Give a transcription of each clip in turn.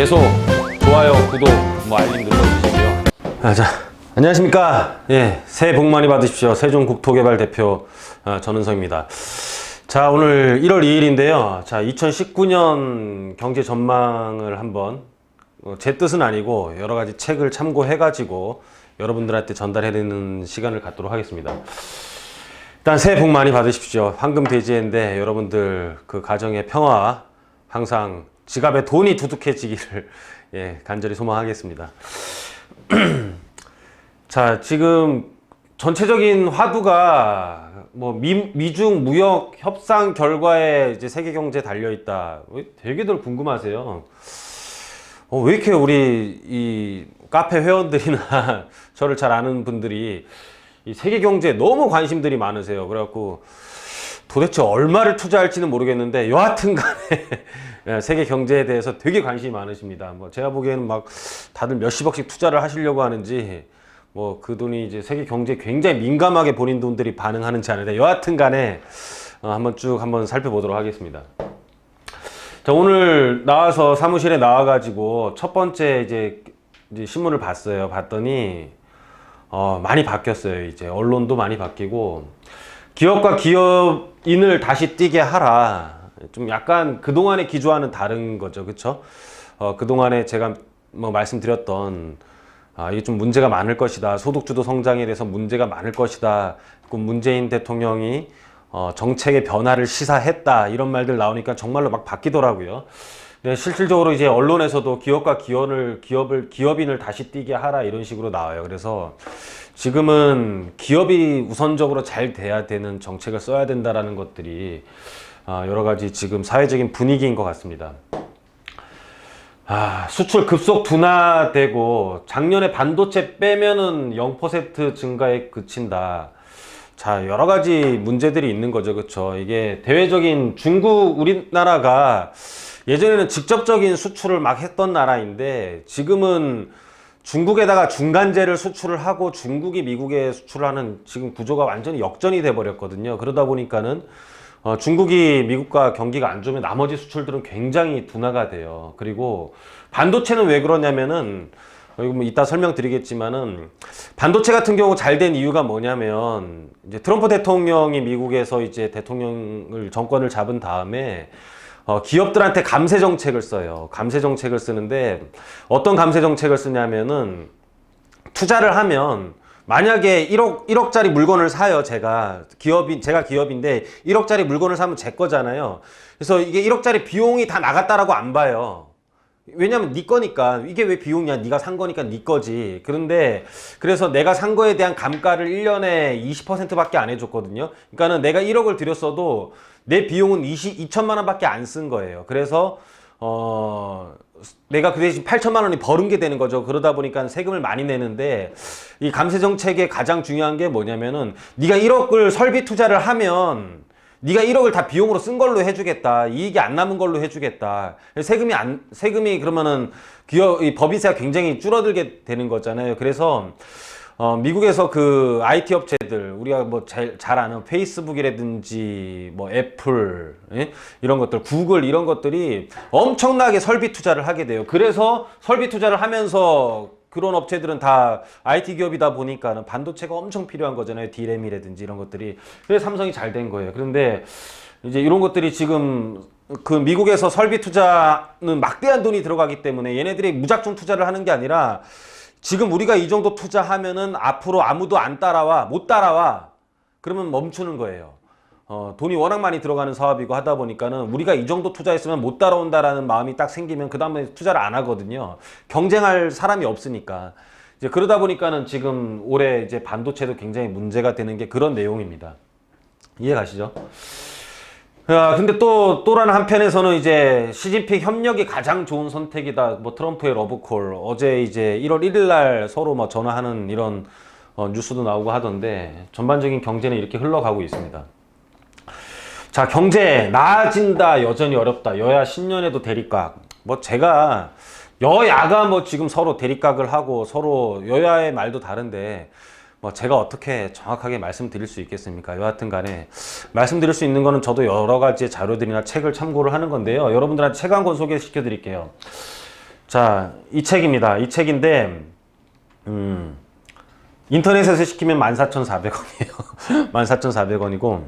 계속 좋아요, 구독, 알림 눌러주시고요. 자, 안녕하십니까. 예, 새해 복 많이 받으십시오. 세종국토개발 대표 전은성입니다. 자, 오늘 1월 2일인데요. 자, 2019년 경제 전망을 한번 제 뜻은 아니고 여러 가지 책을 참고해가지고 여러분들한테 전달해드리는 시간을 갖도록 하겠습니다. 일단 새해 복 많이 받으십시오. 황금 대지인데 여러분들 그 가정의 평화, 항상 지갑에 돈이 두둑해지기를 간절히 소망하겠습니다. 자, 지금 전체적인 화두가 뭐 미중 무역 협상 결과에 이제 세계 경제 달려 있다. 되게들 궁금하세요. 왜 이렇게 우리 이 카페 회원들이나 저를 잘 아는 분들이 이 세계 경제에 너무 관심들이 많으세요. 그래갖고 도대체 얼마를 투자할지는 모르겠는데 여하튼 간에 세계 경제에 대해서 되게 관심이 많으십니다. 뭐 제가 보기에는 막 다들 몇십억씩 투자를 하시려고 하는지 뭐 그 돈이 이제 세계 경제에 굉장히 민감하게 본인 돈들이 반응하는지 아는데 여하튼 간에 한번 쭉 살펴보도록 하겠습니다. 자, 오늘 나와서 사무실에 나와가지고 첫 번째 이제 신문을 봤어요. 봤더니 많이 바뀌었어요. 이제 언론도 많이 바뀌고 기업과 기업인을 다시 뛰게 하라. 좀 약간 그동안의 기조와는 다른 거죠. 그쵸? 그동안에 제가 뭐 말씀드렸던 이게 좀 문제가 많을 것이다. 소득주도 성장에 대해서 문제가 많을 것이다. 그 문재인 대통령이 정책의 변화를 시사했다. 이런 말들 나오니까 정말로 막 바뀌더라고요. 실질적으로 이제 언론에서도 기업과 기업인을 다시 뛰게 하라 이런 식으로 나와요. 그래서 지금은 기업이 우선적으로 잘 돼야 되는 정책을 써야 된다라는 것들이 여러 가지 지금 사회적인 분위기인 것 같습니다. 수출 급속 둔화되고 작년에 반도체 빼면은 0% 증가에 그친다. 자, 여러 가지 문제들이 있는 거죠. 그렇죠? 이게 대외적인 우리나라가 예전에는 직접적인 수출을 막 했던 나라인데 지금은 중국에다가 중간재를 수출을 하고 중국이 미국에 수출을 하는 지금 구조가 완전히 역전이 돼 버렸거든요. 그러다 보니까는 중국이 미국과 경기가 안 좋으면 나머지 수출들은 굉장히 둔화가 돼요. 그리고 반도체는 왜 그러냐면은 이거 뭐 이따 설명드리겠지만은 반도체 같은 경우 잘 된 이유가 뭐냐면 이제 트럼프 대통령이 미국에서 이제 정권을 잡은 다음에 기업들한테 감세 정책을 써요. 감세 정책을 쓰는데 어떤 감세 정책을 쓰냐면은 투자를 하면 만약에 1억짜리 물건을 사요. 제가 기업인데 1억짜리 물건을 사면 제 거잖아요. 그래서 이게 1억짜리 비용이 다 나갔다라고 안 봐요. 왜냐면 네 거니까. 이게 왜 비용이야? 네가 산 거니까 네 거지. 그래서 내가 산 거에 대한 감가를 1년에 20%밖에 안 해줬거든요. 그러니까는 내가 1억을 들였어도 내 비용은 2천만 원밖에 안 쓴 거예요. 그래서 내가 그 대신 8천만 원이 벌은 게 되는 거죠. 그러다 보니까 세금을 많이 내는데 이 감세 정책의 가장 중요한 게 뭐냐면은 네가 1억을 설비 투자를 하면 네가 1억을 다 비용으로 쓴 걸로 해주겠다. 이익이 안 남은 걸로 해주겠다. 세금이 그러면은 이 법인세가 굉장히 줄어들게 되는 거잖아요. 그래서 미국에서 그 IT 업체들 우리가 뭐 잘 아는 페이스북이라든지 뭐 애플 이런 것들 구글 이런 것들이 엄청나게 설비 투자를 하게 돼요. 그래서 설비 투자를 하면서 그런 업체들은 다 IT 기업이다 보니까 반도체가 엄청 필요한 거잖아요. D램이라든지 이런 것들이. 그래서 삼성이 잘 된 거예요. 그런데 이제 이런 것들이 지금 그 미국에서 설비 투자는 막대한 돈이 들어가기 때문에 얘네들이 무작정 투자를 하는 게 아니라 지금 우리가 이 정도 투자하면은 앞으로 아무도 못 따라와. 그러면 멈추는 거예요. 돈이 워낙 많이 들어가는 사업이고 하다 보니까는 우리가 이 정도 투자했으면 못 따라온다라는 마음이 딱 생기면 그 다음에 투자를 안 하거든요. 경쟁할 사람이 없으니까. 이제 그러다 보니까는 지금 올해 이제 반도체도 굉장히 문제가 되는 게 그런 내용입니다. 이해 가시죠? 근데 또 다른 한편에서는 이제 시진핑 협력이 가장 좋은 선택이다. 뭐 트럼프의 러브콜. 어제 이제 1월 1일 날 서로 뭐 전화하는 이런 뉴스도 나오고 하던데 전반적인 경제는 이렇게 흘러가고 있습니다. 자, 경제 나아진다. 여전히 어렵다. 여야 신년에도 대립각. 뭐 제가 여야가 뭐 지금 서로 대립각을 하고 서로 여야의 말도 다른데 뭐 제가 어떻게 정확하게 말씀드릴 수 있겠습니까? 여하튼 간에 말씀드릴 수 있는 거는 저도 여러 가지 자료들이나 책을 참고를 하는 건데요. 여러분들한테 책 한 권 소개시켜 드릴게요. 자, 이 책입니다. 이 책인데 인터넷에서 시키면 14,400원이에요. 14,400원이고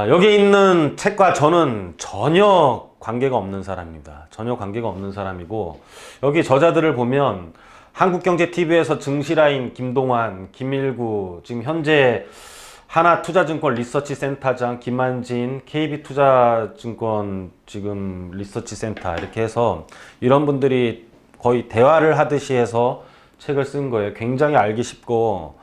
여기 있는 책과 저는 전혀 관계가 없는 사람입니다. 전혀 관계가 없는 사람이고 여기 저자들을 보면 한국경제TV에서 증시라인 김동환, 김일구, 지금 현재 하나투자증권 리서치센터장 김한진, KB투자증권 지금 리서치센터 이렇게 해서 이런 분들이 거의 대화를 하듯이 해서 책을 쓴 거예요. 굉장히 알기 쉽고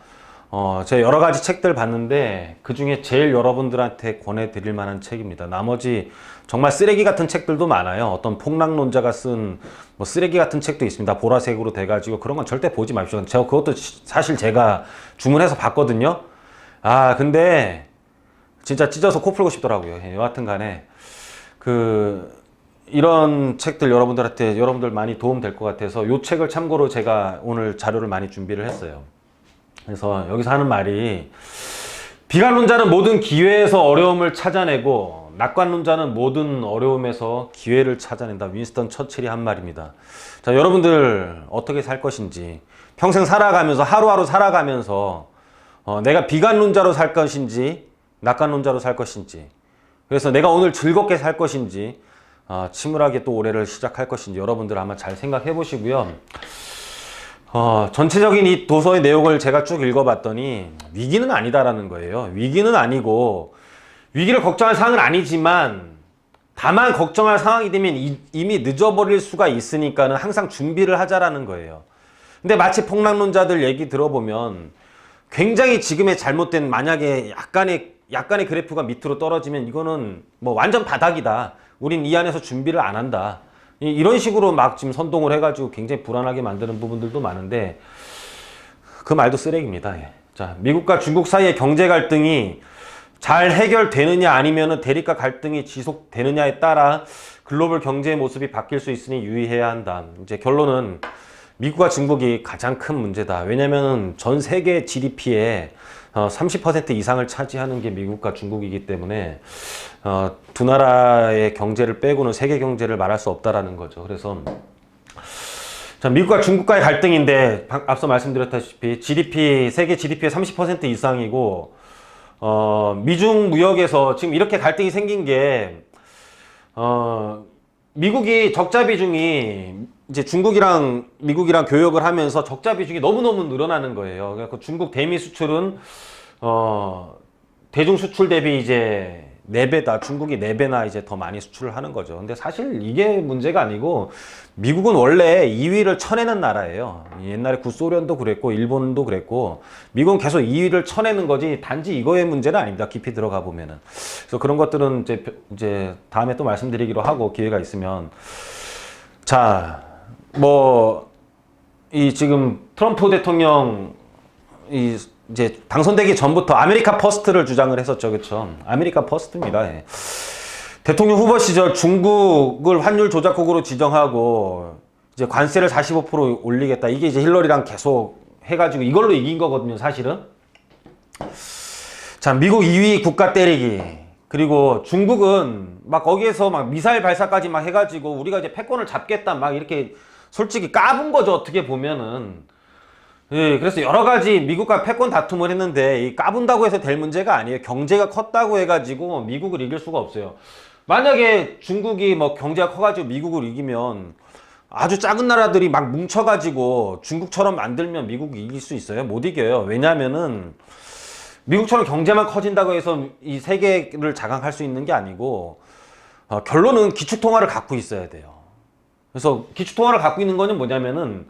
제가 여러 가지 책들 봤는데 그 중에 제일 여러분들한테 권해드릴 만한 책입니다. 나머지 정말 쓰레기 같은 책들도 많아요. 어떤 폭락론자가 쓴 뭐 쓰레기 같은 책도 있습니다. 보라색으로 돼가지고 그런 건 절대 보지 마십시오. 제가 그것도 사실 제가 주문해서 봤거든요. 근데 진짜 찢어서 코 풀고 싶더라고요. 여하튼 간에 이런 책들 여러분들 많이 도움 될 것 같아서 이 책을 참고로 제가 오늘 자료를 많이 준비를 했어요. 그래서 여기서 하는 말이 비관론자는 모든 기회에서 어려움을 찾아내고 낙관론자는 모든 어려움에서 기회를 찾아낸다. 윈스턴 처칠이 한 말입니다. 자, 여러분들 어떻게 살 것인지 평생 살아가면서 하루하루 살아가면서 내가 비관론자로 살 것인지 낙관론자로 살 것인지 그래서 내가 오늘 즐겁게 살 것인지 침울하게 또 올해를 시작할 것인지 여러분들 아마 잘 생각해 보시고요. 전체적인 이 도서의 내용을 제가 쭉 읽어봤더니 위기는 아니다라는 거예요. 위기는 아니고 위기를 걱정할 상황은 아니지만 다만 걱정할 상황이 되면 이미 늦어버릴 수가 있으니까는 항상 준비를 하자라는 거예요. 근데 마치 폭락론자들 얘기 들어보면 굉장히 지금의 잘못된 만약에 약간의 그래프가 밑으로 떨어지면 이거는 뭐 완전 바닥이다. 우린 이 안에서 준비를 안 한다. 이런 식으로 막 지금 선동을 해가지고 굉장히 불안하게 만드는 부분들도 많은데 그 말도 쓰레기입니다. 자, 미국과 중국 사이의 경제 갈등이 잘 해결되느냐 아니면 대립과 갈등이 지속되느냐에 따라 글로벌 경제의 모습이 바뀔 수 있으니 유의해야 한다. 이제 결론은 미국과 중국이 가장 큰 문제다. 왜냐하면 전 세계 GDP의 30% 이상을 차지하는 게 미국과 중국이기 때문에 두 나라의 경제를 빼고는 세계 경제를 말할 수 없다라는 거죠. 그래서 자, 미국과 중국과의 갈등인데 앞서 말씀드렸다시피 세계 GDP의 30% 이상이고 미중 무역에서 지금 이렇게 갈등이 생긴 게 미국이 적자 비중이 이제 중국이랑 미국이랑 교역을 하면서 적자 비중이 너무너무 늘어나는 거예요. 그래서 중국 대미 수출은 대중 수출 대비 이제 4배다. 중국이 4배나 이제 더 많이 수출을 하는 거죠. 근데 사실 이게 문제가 아니고 미국은 원래 2위를 쳐내는 나라예요. 옛날에 구소련도 그랬고 일본도 그랬고 미국은 계속 2위를 쳐내는 거지 단지 이거의 문제는 아닙니다. 깊이 들어가 보면은. 그래서 그런 것들은 이제 다음에 또 말씀드리기로 하고 기회가 있으면 자, 이 지금 트럼프 대통령 이제 당선되기 전부터 아메리카 퍼스트를 주장을 했었죠. 그렇죠? 아메리카 퍼스트입니다. 대통령 후보 시절 중국을 환율 조작국으로 지정하고 이제 관세를 45% 올리겠다. 이게 이제 힐러리랑 계속 해가지고 이걸로 이긴 거거든요. 사실은. 자, 미국 2위 국가 때리기. 그리고 중국은 막 거기에서 막 미사일 발사까지 막 해가지고 우리가 이제 패권을 잡겠다. 막 이렇게 솔직히 까분 거죠. 어떻게 보면은. 예, 그래서 여러 가지 미국과 패권 다툼을 했는데 이 까분다고 해서 될 문제가 아니에요. 경제가 컸다고 해가지고 미국을 이길 수가 없어요. 만약에 중국이 뭐 경제가 커가지고 미국을 이기면 아주 작은 나라들이 막 뭉쳐가지고 중국처럼 만들면 미국이 이길 수 있어요? 못 이겨요. 왜냐면은 미국처럼 경제만 커진다고 해서 이 세계를 장악할 수 있는 게 아니고 결론은 기축통화를 갖고 있어야 돼요. 그래서 기축통화를 갖고 있는 거는 뭐냐면은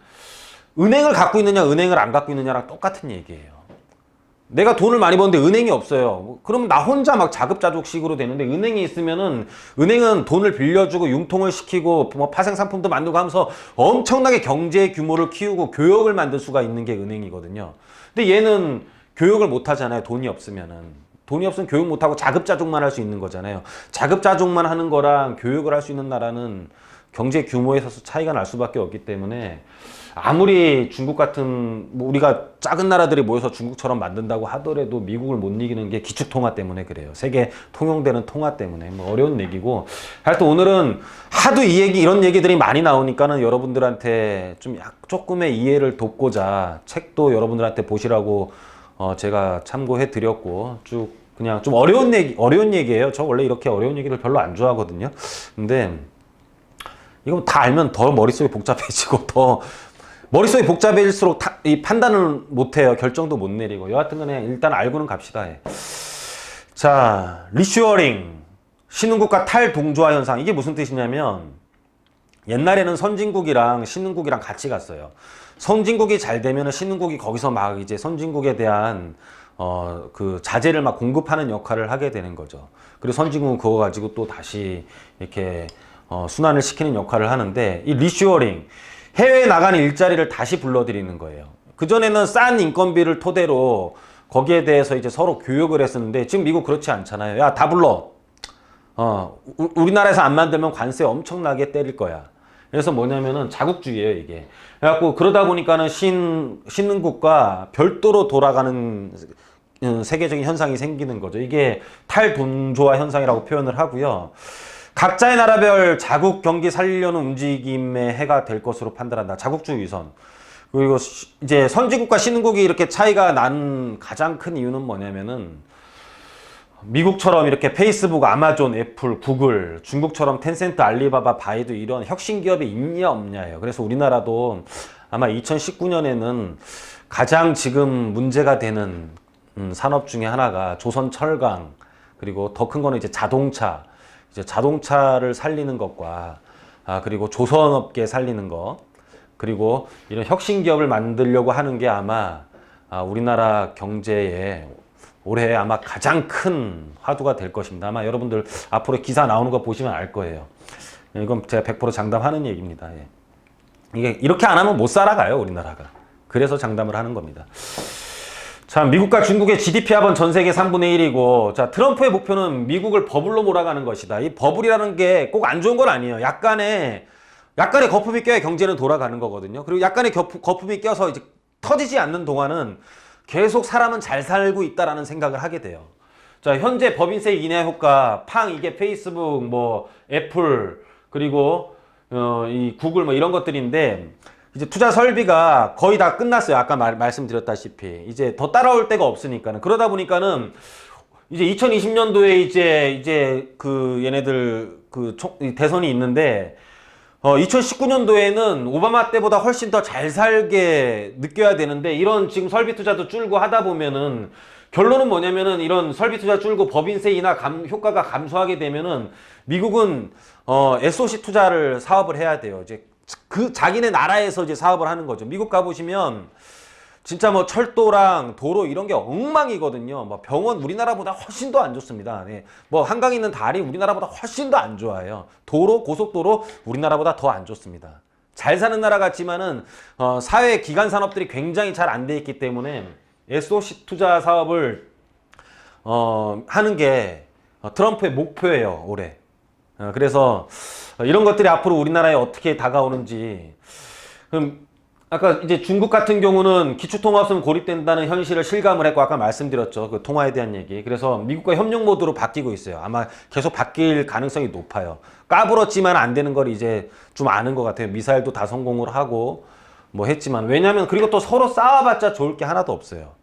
은행을 갖고 있느냐 은행을 안 갖고 있느냐랑 똑같은 얘기예요. 내가 돈을 많이 버는데 은행이 없어요. 그러면 나 혼자 막 자급자족식으로 되는데 은행이 있으면은 은행은 돈을 빌려주고 융통을 시키고 뭐 파생상품도 만들고 하면서 엄청나게 경제 규모를 키우고 교역을 만들 수가 있는 게 은행이거든요. 근데 얘는 교역을 못 하잖아요. 돈이 없으면은. 돈이 없으면 교육 못 하고 자급자족만 할 수 있는 거잖아요. 자급자족만 하는 거랑 교육을 할 수 있는 나라는 경제 규모에 있어서 차이가 날 수밖에 없기 때문에 아무리 중국 같은 뭐 우리가 작은 나라들이 모여서 중국처럼 만든다고 하더라도 미국을 못 이기는 게 기축 통화 때문에 그래요. 세계 통용되는 통화 때문에 뭐 어려운 얘기고. 하여튼 오늘은 하도 이런 얘기들이 많이 나오니까는 여러분들한테 좀 조금의 이해를 돕고자 책도 여러분들한테 보시라고 제가 참고해 드렸고 쭉 그냥 좀 어려운 얘기예요. 저 원래 이렇게 어려운 얘기를 별로 안 좋아하거든요. 근데 이거 다 알면 더 머릿속이 복잡해지고 더 머릿속이 복잡해질수록 이 판단을 못해요. 결정도 못 내리고. 여하튼 간에 일단 알고는 갑시다. 예. 자, 리슈어링, 신흥국가 탈동조화 현상. 이게 무슨 뜻이냐면 옛날에는 선진국이랑 신흥국이랑 같이 갔어요. 선진국이 잘 되면 신흥국이 거기서 막 이제 선진국에 대한 그 자재를 막 공급하는 역할을 하게 되는 거죠. 그리고 선진국은 그거 가지고 또 다시 이렇게 순환을 시키는 역할을 하는데, 이 리슈어링, 해외에 나가는 일자리를 다시 불러들이는 거예요. 그전에는 싼 인건비를 토대로 거기에 대해서 이제 서로 교육을 했었는데 지금 미국 그렇지 않잖아요. 야, 다 불러. 우리나라에서 안 만들면 관세 엄청나게 때릴 거야. 그래서 뭐냐면은 자국주의예요, 이게. 그래갖고 그러다 보니까는 신흥국과 별도로 돌아가는 세계적인 현상이 생기는 거죠. 이게 탈돈조화 현상이라고 표현을 하고요. 각자의 나라별 자국 경기 살리려는 움직임의 해가 될 것으로 판단한다. 자국주의 위선. 그리고 이제 선진국과 신흥국이 이렇게 차이가 난 가장 큰 이유는 뭐냐면은 미국처럼 이렇게 페이스북, 아마존, 애플, 구글, 중국처럼 텐센트, 알리바바, 바이두 이런 혁신 기업이 있냐 없냐예요. 그래서 우리나라도 아마 2019년에는 가장 지금 문제가 되는 산업 중에 하나가 조선철강, 그리고 더 큰 거는 이제 자동차를 살리는 것과 그리고 조선업계 살리는 것, 그리고 이런 혁신 기업을 만들려고 하는 게 아마 우리나라 경제에 올해 아마 가장 큰 화두가 될 것입니다. 아마 여러분들 앞으로 기사 나오는 거 보시면 알 거예요. 이건 제가 100% 장담하는 얘기입니다. 예. 이게 이렇게 안 하면 못 살아가요, 우리나라가. 그래서 장담을 하는 겁니다. 자, 미국과 중국의 GDP 합은 전 세계 3분의 1이고, 자, 트럼프의 목표는 미국을 버블로 몰아가는 것이다. 이 버블이라는 게 꼭 안 좋은 건 아니에요. 약간의 거품이 껴야 경제는 돌아가는 거거든요. 그리고 약간의 거품이 껴서 이제 터지지 않는 동안은 계속 사람은 잘 살고 있다라는 생각을 하게 돼요. 자, 현재 법인세 인하 효과, 이게 페이스북, 뭐, 애플, 그리고, 이 구글 뭐 이런 것들인데, 이제 투자 설비가 거의 다 끝났어요. 아까 말씀드렸다시피. 이제 더 따라올 데가 없으니까는. 그러다 보니까는, 이제 2020년도에 이제 얘네들 대선이 있는데, 2019년도에는 오바마 때보다 훨씬 더 잘 살게 느껴야 되는데, 이런 지금 설비 투자도 줄고 하다 보면은, 결론은 뭐냐면은 이런 설비 투자 줄고 법인세 인하 효과가 감소하게 되면은 미국은 SOC 투자를 사업을 해야 돼요. 이제 자기네 나라에서 이제 사업을 하는 거죠. 미국 가보시면 진짜 뭐 철도랑 도로 이런 게 엉망이거든요. 뭐 병원 우리나라보다 훨씬 더 안 좋습니다. 네. 뭐 한강 있는 다리 우리나라보다 훨씬 더 안 좋아요. 도로, 고속도로 우리나라보다 더 안 좋습니다. 잘 사는 나라 같지만은 사회 기관 산업들이 굉장히 잘 안 돼 있기 때문에 SOC 투자 사업을 하는 게 트럼프의 목표예요, 올해. 그래서 이런 것들이 앞으로 우리나라에 어떻게 다가오는지. 그럼 아까 이제 중국 같은 경우는 기초통화 없으면 고립된다는 현실을 실감을 했고, 아까 말씀드렸죠, 그 통화에 대한 얘기. 그래서 미국과 협력 모드로 바뀌고 있어요. 아마 계속 바뀔 가능성이 높아요. 까불었지만 안 되는 걸 이제 좀 아는 것 같아요. 미사일도 다 성공을 하고 뭐 했지만. 왜냐면 그리고 또 서로 싸워봤자 좋을 게 하나도 없어요.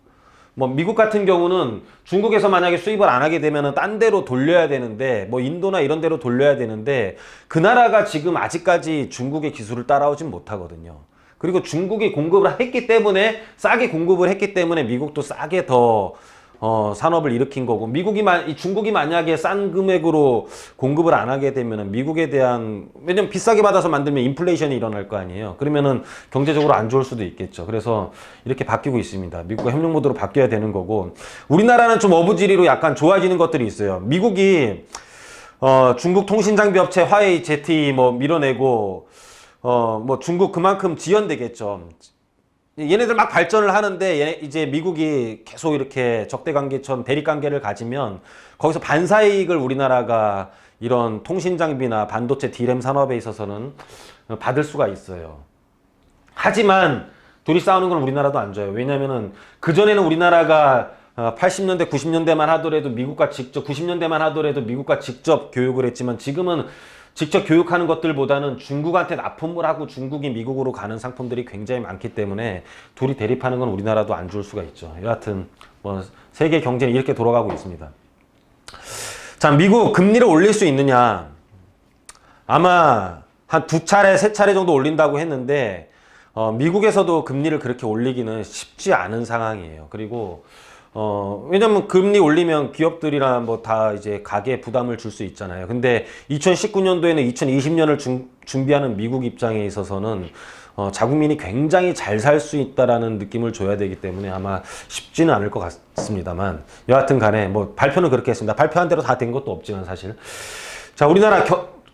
뭐 미국 같은 경우는 중국에서 만약에 수입을 안 하게 되면은 딴 데로 돌려야 되는데, 뭐 인도나 이런 데로 돌려야 되는데, 그 나라가 지금 아직까지 중국의 기술을 따라오진 못하거든요. 그리고 중국이 공급을 했기 때문에, 싸게 공급을 했기 때문에 미국도 싸게 더 산업을 일으킨 거고, 중국이 만약에 싼 금액으로 공급을 안 하게 되면은 미국에 대한, 왜냐면 비싸게 받아서 만들면 인플레이션이 일어날 거 아니에요. 그러면은 경제적으로 안 좋을 수도 있겠죠. 그래서 이렇게 바뀌고 있습니다. 미국과 협력 모드로 바뀌어야 되는 거고, 우리나라는 좀 어부지리로 약간 좋아지는 것들이 있어요. 미국이 중국 통신장비 업체 화웨이, ZTE 뭐 밀어내고, 뭐 중국 그만큼 지연되겠죠. 얘네들 막 발전을 하는데, 이제 미국이 계속 이렇게 적대관계처럼 대립관계를 가지면 거기서 반사이익을 우리나라가 이런 통신장비나 반도체 D램 산업에 있어서는 받을 수가 있어요. 하지만 둘이 싸우는 건 우리나라도 안 좋아요. 왜냐면은 그전에는 우리나라가 80년대, 90년대만 하더라도 미국과 직접, 90년대만 하더라도 미국과 직접 교육을 했지만 지금은 직접 교육하는 것들보다는 중국한테 납품을 하고 중국이 미국으로 가는 상품들이 굉장히 많기 때문에 둘이 대립하는 건 우리나라도 안 좋을 수가 있죠. 여하튼 뭐 세계 경제는 이렇게 돌아가고 있습니다. 자, 미국 금리를 올릴 수 있느냐? 아마 한 2차례, 3차례 정도 올린다고 했는데 미국에서도 금리를 그렇게 올리기는 쉽지 않은 상황이에요. 그리고 왜냐면 금리 올리면 기업들이나 뭐 다 이제 가계에 부담을 줄 수 있잖아요. 근데 2019년도에는 2020년을 준비하는 미국 입장에 있어서는 자국민이 굉장히 잘 살 수 있다라는 느낌을 줘야 되기 때문에 아마 쉽지는 않을 것 같습니다만 여하튼 간에 뭐 발표는 그렇게 했습니다. 발표한 대로 다 된 것도 없지만 사실. 자, 우리나라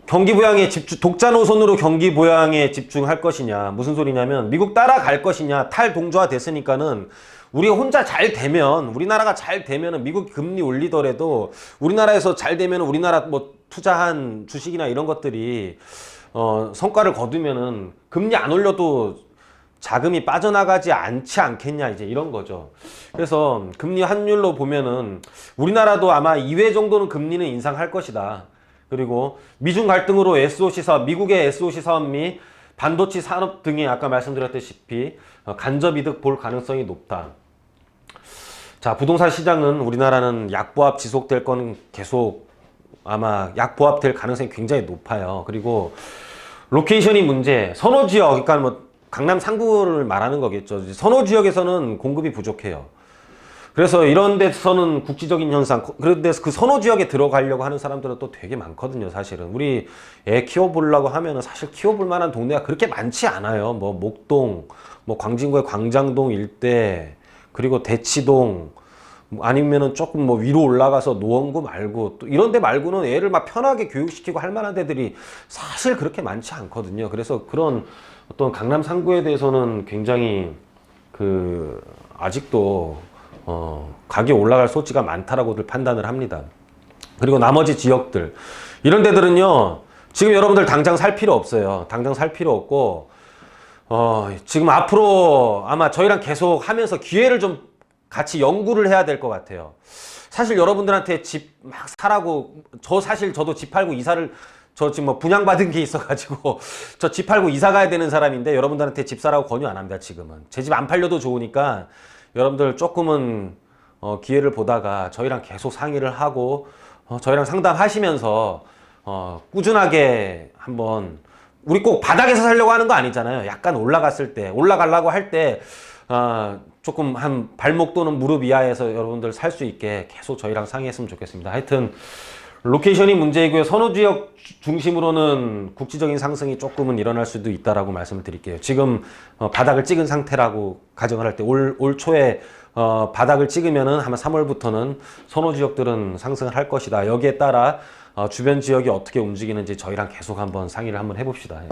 경기 부양에 독자 노선으로 경기 부양에 집중할 것이냐. 무슨 소리냐면 미국 따라갈 것이냐. 탈동조화 됐으니까는 우리가 혼자 잘 되면, 우리나라가 잘 되면은 미국 금리 올리더라도 우리나라에서 잘 되면 우리나라 뭐 투자한 주식이나 이런 것들이 성과를 거두면은 금리 안 올려도 자금이 빠져나가지 않지 않겠냐, 이제 이런 거죠. 그래서 금리 환율로 보면은 우리나라도 아마 2회 정도는 금리는 인상할 것이다. 그리고 미중 갈등으로 SOC 사업, 미국의 SOC 사업 및 반도체 산업 등이 아까 말씀드렸다시피 간접 이득 볼 가능성이 높다. 자, 부동산 시장은 우리나라는 약보합 지속될 건 계속 아마 약보합 될 가능성이 굉장히 높아요. 그리고 로케이션이 문제, 선호 지역, 그러니까 뭐 강남 상구를 말하는 거겠죠. 선호 지역에서는 공급이 부족해요. 그래서 이런 데서는 국지적인 현상, 그런데 그 선호 지역에 들어가려고 하는 사람들은 또 되게 많거든요, 사실은. 우리 애 키워보려고 하면은 사실 키워볼 만한 동네가 그렇게 많지 않아요. 뭐 목동, 뭐 광진구의 광장동 일대, 그리고 대치동, 아니면은 조금 뭐 위로 올라가서 노원구 말고 또 이런 데 말고는 애를 막 편하게 교육시키고 할 만한 데들이 사실 그렇게 많지 않거든요. 그래서 그런 어떤 강남 상구에 대해서는 굉장히 아직도 가격이 올라갈 소지가 많다라고들 판단을 합니다. 그리고 나머지 지역들 이런 데들은요 지금 여러분들 당장 살 필요 없어요. 당장 살 필요 없고 지금 앞으로 아마 저희랑 계속 하면서 기회를 좀 같이 연구를 해야 될 것 같아요. 사실 여러분들한테 집 막 사라고 저도 집 팔고 이사를 저 지금 뭐 분양받은 게 있어가지고 저 집 팔고 이사 가야 되는 사람인데 여러분들한테 집 사라고 권유 안 합니다. 지금은 제 집 안 팔려도 좋으니까 여러분들 조금은 기회를 보다가 저희랑 계속 상의를 하고 저희랑 상담하시면서 꾸준하게 한번 우리 꼭 바닥에서 살려고 하는 거 아니잖아요. 약간 올라갔을 때 올라가려고 할 때 조금 한 발목 또는 무릎 이하에서 여러분들 살 수 있게 계속 저희랑 상의했으면 좋겠습니다. 하여튼 로케이션이 문제이고요. 선호 지역 중심으로는 국지적인 상승이 조금은 일어날 수도 있다라고 말씀을 드릴게요. 지금 바닥을 찍은 상태라고 가정을 할 때 올 초에 바닥을 찍으면은 아마 3월부터는 선호 지역들은 상승을 할 것이다. 여기에 따라 주변 지역이 어떻게 움직이는지 저희랑 계속 한번 상의를 한번 해봅시다.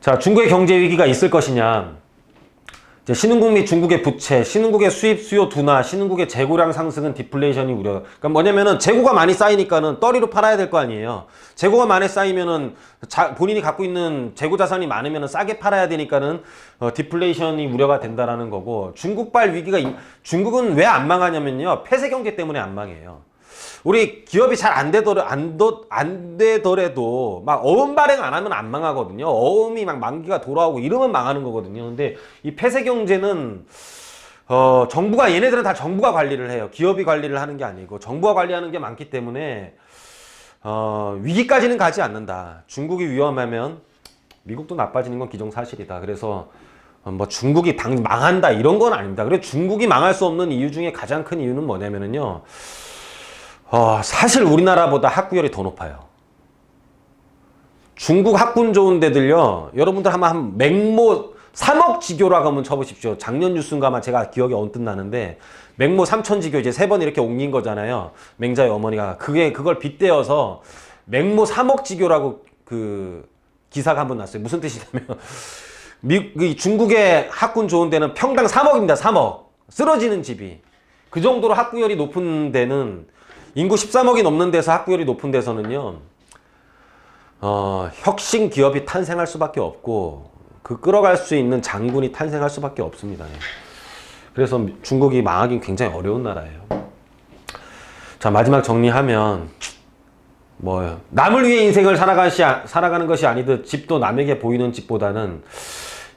자, 중국의 경제 위기가 있을 것이냐? 신흥국 및 중국의 부채, 신흥국의 수입 수요 둔화, 신흥국의 재고량 상승은 디플레이션이 우려. 그러니까 뭐냐면은 재고가 많이 쌓이니까는 떨이로 팔아야 될 거 아니에요. 재고가 많이 쌓이면은 본인이 갖고 있는 재고 자산이 많으면은 싸게 팔아야 되니까는 디플레이션이 우려가 된다라는 거고. 중국발 위기가 중국은 왜 안 망하냐면요. 폐쇄 경제 때문에 안 망해요. 우리 기업이 잘 안 되더라도 막 어음 발행 안 하면 안 망하거든요. 어음이 막 만기가 돌아오고 이러면 망하는 거거든요. 근데 이 폐쇄 경제는 정부가 얘네들은 다 정부가 관리를 해요. 기업이 관리를 하는 게 아니고 정부가 관리하는 게 많기 때문에 위기까지는 가지 않는다. 중국이 위험하면 미국도 나빠지는 건 기정사실이다. 그래서 뭐 중국이 망한다 이런 건 아닙니다. 그래서 중국이 망할 수 없는 이유 중에 가장 큰 이유는 뭐냐면은요. 사실 우리나라보다 학구열이 더 높아요. 중국 학군 좋은 데들요. 여러분들 한 맹모 3억 지교라고 한번 쳐보십시오. 작년 뉴스인가만 제가 기억이 언뜻 나는데 맹모 3천 지교 이제 3번 이렇게 옮긴 거잖아요. 맹자의 어머니가 그걸 빗대어서 맹모 3억 지교라고 기사가 한번 났어요. 무슨 뜻이냐면 중국의 학군 좋은 데는 평당 3억입니다. 3억. 쓰러지는 집이. 그 정도로 학구열이 높은 데는 인구 13억이 넘는 데서 학구열이 높은 데서는요 혁신 기업이 탄생할 수밖에 없고 그 끌어갈 수 있는 장군이 탄생할 수밖에 없습니다. 예. 그래서 중국이 망하긴 굉장히 어려운 나라예요. 자, 마지막 정리하면 뭐 남을 위해 인생을 살아가는 것이 아니듯 집도 남에게 보이는 집보다는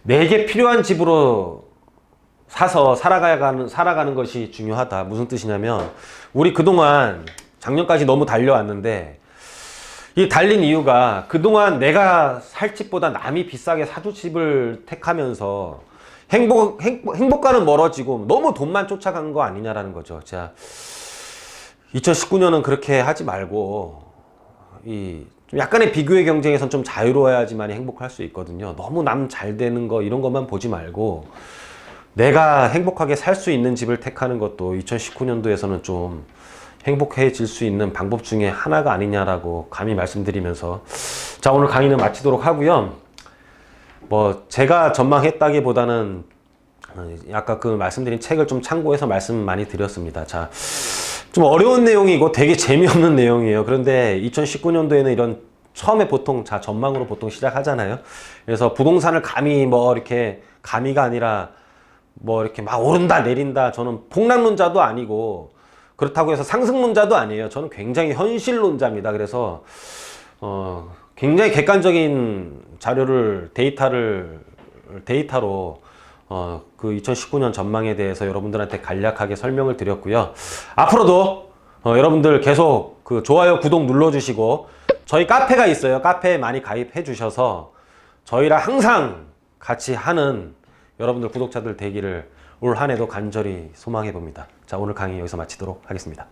내게 필요한 집으로 사서 살아가는 것이 중요하다. 무슨 뜻이냐면 우리 그동안 작년까지 너무 달려왔는데 이 달린 이유가 그동안 내가 살 집보다 남이 비싸게 사준 집을 택하면서 행복과는 멀어지고 너무 돈만 쫓아간 거 아니냐라는 거죠. 자, 2019년은 그렇게 하지 말고 좀 약간의 비교의 경쟁에선 좀 자유로워야지만 행복할 수 있거든요. 너무 남 잘 되는 거 이런 것만 보지 말고 내가 행복하게 살 수 있는 집을 택하는 것도 2019년도에서는 좀 행복해질 수 있는 방법 중에 하나가 아니냐라고 감히 말씀드리면서 자, 오늘 강의는 마치도록 하고요. 뭐 제가 전망했다기보다는 아까 그 말씀드린 책을 좀 참고해서 말씀 많이 드렸습니다. 자, 좀 어려운 내용이고 되게 재미없는 내용이에요. 그런데 2019년도에는 이런 처음에 보통 전망으로 보통 시작하잖아요. 그래서 부동산을 감히 뭐 이렇게 감히가 아니라 뭐 이렇게 막 오른다 내린다, 저는 폭락론자도 아니고 그렇다고 해서 상승론자도 아니에요. 저는 굉장히 현실론자입니다. 그래서 굉장히 객관적인 자료를 데이터로 그 2019년 전망에 대해서 여러분들한테 간략하게 설명을 드렸고요. 앞으로도 여러분들 계속 그 좋아요, 구독 눌러주시고 저희 카페가 있어요. 카페에 많이 가입해 주셔서 저희랑 항상 같이 하는 여러분들 구독자들 되기를 올 한 해도 간절히 소망해 봅니다. 자, 오늘 강의 여기서 마치도록 하겠습니다.